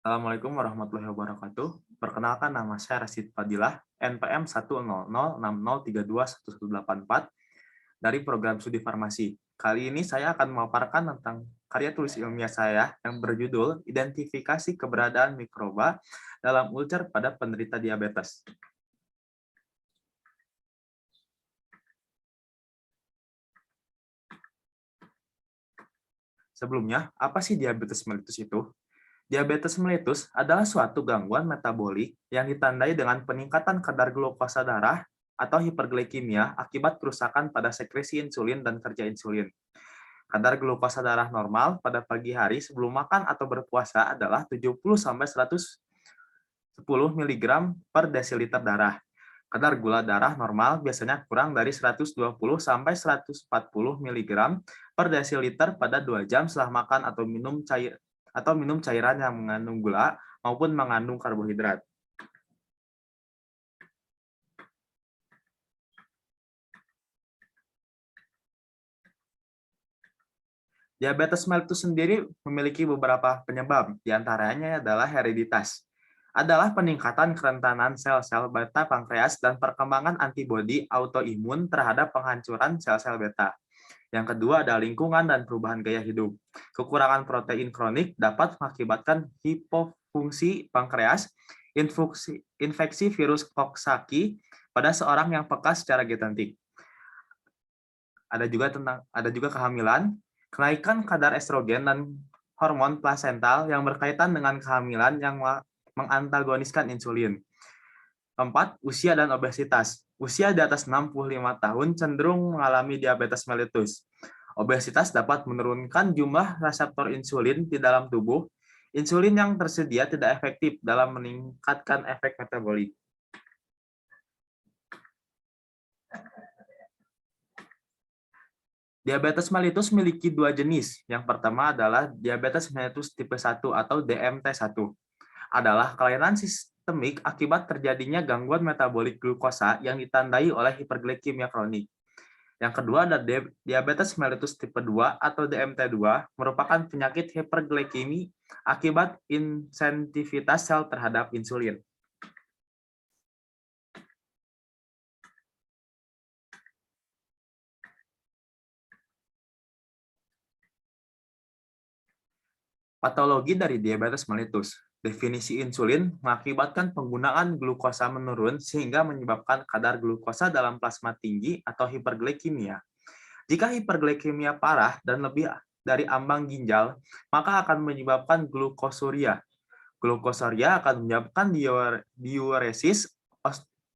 Assalamualaikum warahmatullahi wabarakatuh. Perkenalkan nama saya Rasid Fadilah, NPM 10060321184 dari program studi farmasi. Kali ini saya akan memaparkan tentang karya tulis ilmiah saya yang berjudul Identifikasi Keberadaan Mikroba dalam Ulcer pada Penderita Diabetes. Sebelumnya, apa sih diabetes mellitus itu? Diabetes mellitus adalah suatu gangguan metabolik yang ditandai dengan peningkatan kadar glukosa darah atau hiperglikemia akibat kerusakan pada sekresi insulin dan kerja insulin. Kadar glukosa darah normal pada pagi hari sebelum makan atau berpuasa adalah 70-110 mg per desiliter darah. Kadar gula darah normal biasanya kurang dari 120-140 mg per desiliter pada 2 jam setelah makan atau minum cairan yang mengandung gula maupun mengandung karbohidrat. Diabetes mellitus sendiri memiliki beberapa penyebab, diantaranya adalah hereditas. Adalah peningkatan kerentanan sel-sel beta pankreas dan perkembangan antibodi autoimun terhadap penghancuran sel-sel beta. Yang kedua adalah lingkungan dan perubahan gaya hidup. Kekurangan protein kronik dapat mengakibatkan hipofungsi pankreas, infeksi virus Coxsackie pada seorang yang peka secara genetik. Ada juga kehamilan, kenaikan kadar estrogen dan hormon plasental yang berkaitan dengan kehamilan yang mengantagoniskan insulin. Keempat, usia dan obesitas. Usia di atas 65 tahun cenderung mengalami diabetes mellitus. Obesitas dapat menurunkan jumlah reseptor insulin di dalam tubuh. Insulin yang tersedia tidak efektif dalam meningkatkan efek metabolik. Diabetes mellitus memiliki dua jenis. Yang pertama adalah diabetes mellitus tipe 1 atau DMT1. Adalah kelainan sistemik akibat terjadinya gangguan metabolik glukosa yang ditandai oleh hiperglikemia kronik. Yang kedua ada diabetes mellitus tipe 2 atau DMT2, merupakan penyakit hiperglikemi akibat insensitivitas sel terhadap insulin. Patologi dari diabetes mellitus. Definisi insulin mengakibatkan penggunaan glukosa menurun sehingga menyebabkan kadar glukosa dalam plasma tinggi atau hiperglikemia. Jika hiperglikemia parah dan lebih dari ambang ginjal, maka akan menyebabkan glukosuria. Glukosuria akan menyebabkan diuresis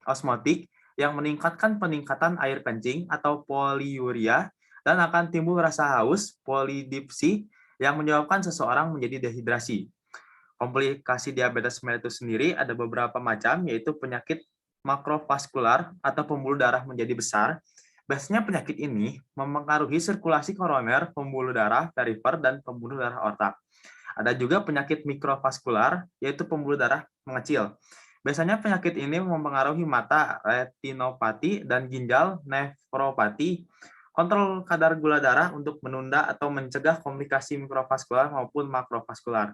osmotik yang meningkatkan peningkatan air kencing atau poliuria dan akan timbul rasa haus, polidipsi, yang menyebabkan seseorang menjadi dehidrasi. Komplikasi diabetes mellitus sendiri ada beberapa macam, yaitu penyakit makrovaskular atau pembuluh darah menjadi besar. Biasanya penyakit ini mempengaruhi sirkulasi koroner, pembuluh darah perifer, dan pembuluh darah otak. Ada juga penyakit mikrovaskular, yaitu pembuluh darah mengecil. Biasanya penyakit ini mempengaruhi mata, retinopati, dan ginjal, nefropati. Kontrol kadar gula darah untuk menunda atau mencegah komplikasi mikrovaskular maupun makrovaskular.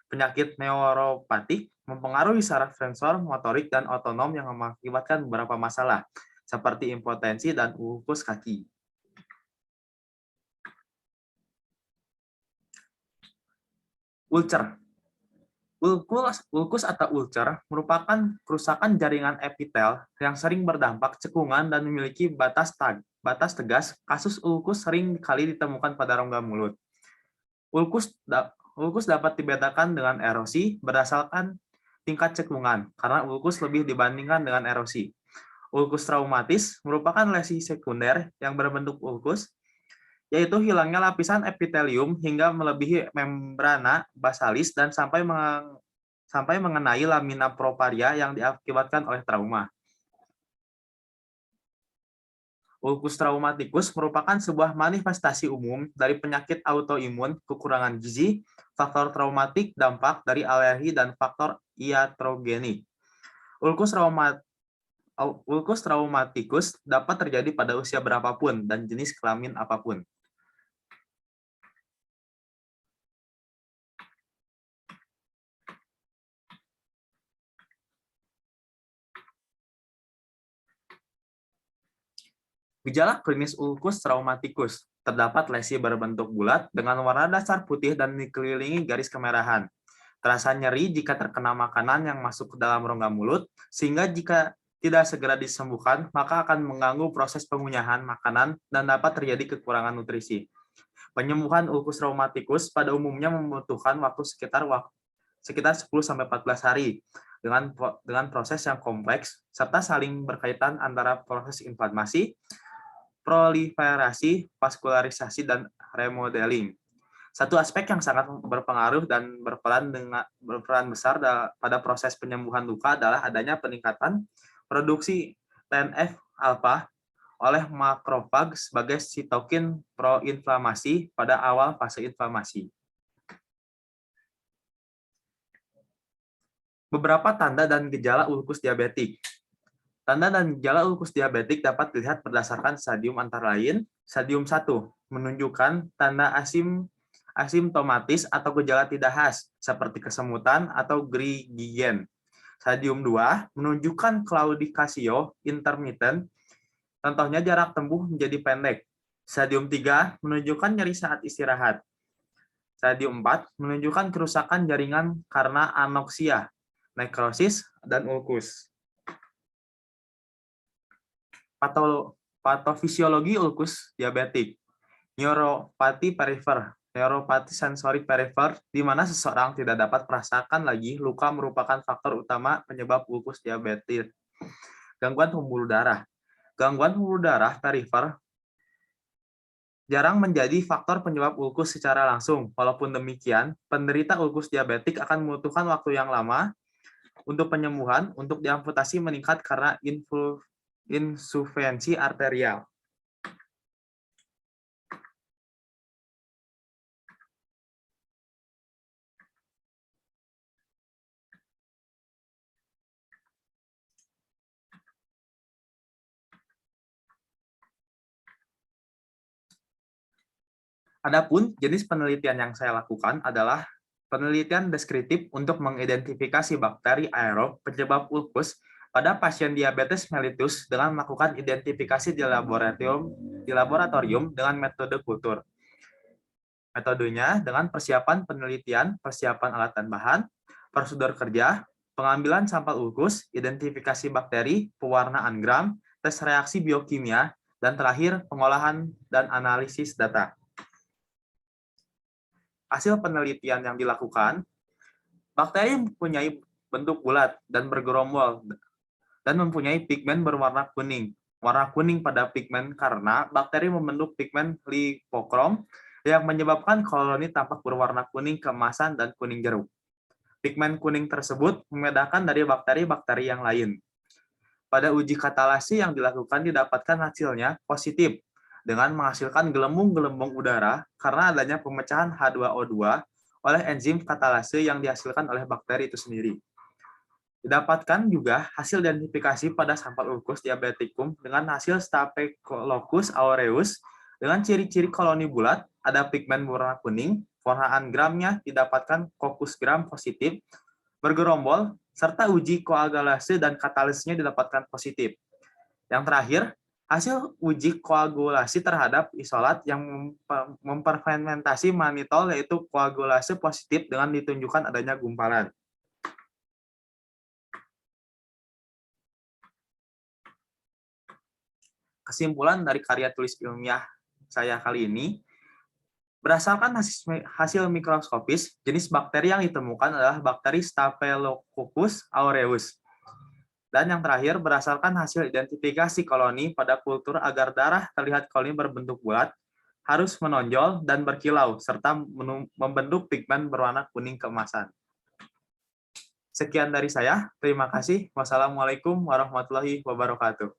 Penyakit neuropatik mempengaruhi saraf sensor, motorik, dan otonom yang mengakibatkan beberapa masalah, seperti impotensi dan ulkus kaki. Ulcer. Ulkus atau ulcer merupakan kerusakan jaringan epitel yang sering berdampak cekungan dan memiliki batas tegas. Kasus ulkus sering kali ditemukan pada rongga mulut. Ulkus dapat dibedakan dengan erosi berdasarkan tingkat cekungan, karena ulkus lebih dibandingkan dengan erosi. Ulkus traumatis merupakan lesi sekunder yang berbentuk ulkus, yaitu hilangnya lapisan epitelium hingga melebihi membrana basalis dan sampai mengenai lamina proparia yang diakibatkan oleh trauma. Ulkus traumatikus merupakan sebuah manifestasi umum dari penyakit autoimun, kekurangan gizi, faktor traumatik, dampak dari alergi, dan faktor iatrogenik. Ulkus traumatikus dapat terjadi pada usia berapapun dan jenis kelamin apapun. Gejala klinis ulkus traumatikus. Terdapat lesi berbentuk bulat dengan warna dasar putih dan dikelilingi garis kemerahan. Terasa nyeri jika terkena makanan yang masuk ke dalam rongga mulut, sehingga jika tidak segera disembuhkan, maka akan mengganggu proses pengunyahan makanan dan dapat terjadi kekurangan nutrisi. Penyembuhan ulkus traumatikus pada umumnya membutuhkan waktu sekitar 10-14 hari dengan proses yang kompleks serta saling berkaitan antara proses inflamasi, proliferasi, vaskularisasi, dan remodeling. Satu aspek yang sangat berpengaruh dan berperan besar pada proses penyembuhan luka adalah adanya peningkatan produksi TNF-alfa oleh makrofag sebagai sitokin proinflamasi pada awal fase inflamasi. Beberapa tanda dan gejala ulkus diabetik. Tanda dan gejala ulkus diabetik dapat dilihat berdasarkan stadium antara lain. Stadium 1 menunjukkan tanda asimptomatis atau gejala tidak khas, seperti kesemutan atau grigigen. Stadium 2 menunjukkan claudicatio intermittent, contohnya jarak tempuh menjadi pendek. Stadium 3 menunjukkan nyeri saat istirahat. Stadium 4 menunjukkan kerusakan jaringan karena anoksia, nekrosis, dan ulkus. Patofisiologi ulkus diabetik. Neuropati perifer, neuropati sensorik perifer, di mana seseorang tidak dapat merasakan lagi luka merupakan faktor utama penyebab ulkus diabetes. Gangguan pembuluh darah. Gangguan pembuluh darah perifer jarang menjadi faktor penyebab ulkus secara langsung. Walaupun demikian, penderita ulkus diabetik akan membutuhkan waktu yang lama untuk penyembuhan untuk diamputasi meningkat karena insufisiensi arterial. Adapun jenis penelitian yang saya lakukan adalah penelitian deskriptif untuk mengidentifikasi bakteri aerob penyebab ulkus pada pasien diabetes mellitus dengan melakukan identifikasi di laboratorium dengan metode kultur. Metodenya dengan persiapan penelitian, persiapan alat dan bahan, prosedur kerja, pengambilan sampel ulkus, identifikasi bakteri, pewarnaan gram, tes reaksi biokimia, dan terakhir pengolahan dan analisis data. Hasil penelitian yang dilakukan, bakteri mempunyai bentuk bulat dan bergerombol dan mempunyai pigmen berwarna kuning. Warna kuning pada pigmen karena bakteri membentuk pigmen lipokrom yang menyebabkan koloni tampak berwarna kuning keemasan dan kuning jeruk. Pigmen kuning tersebut membedakan dari bakteri-bakteri yang lain. Pada uji katalase yang dilakukan didapatkan hasilnya positif dengan menghasilkan gelembung-gelembung udara karena adanya pemecahan H2O2 oleh enzim katalase yang dihasilkan oleh bakteri itu sendiri. Didapatkan juga hasil identifikasi pada sampel ulkus diabeticum dengan hasil Staphylococcus aureus dengan ciri-ciri koloni bulat, ada pigmen berwarna kuning, warnaan gramnya didapatkan Coccus gram positif, bergerombol, serta uji koagulasi dan katalisnya didapatkan positif. Yang terakhir, hasil uji koagulasi terhadap isolat yang memperfermentasi manitol yaitu koagulasi positif dengan ditunjukkan adanya gumpalan. Kesimpulan dari karya tulis ilmiah saya kali ini, berdasarkan hasil mikroskopis, jenis bakteri yang ditemukan adalah bakteri Staphylococcus aureus. Dan yang terakhir, berdasarkan hasil identifikasi koloni pada kultur agar darah terlihat koloni berbentuk bulat, harus menonjol dan berkilau, serta membentuk pigmen berwarna kuning keemasan. Sekian dari saya, terima kasih. Wassalamualaikum warahmatullahi wabarakatuh.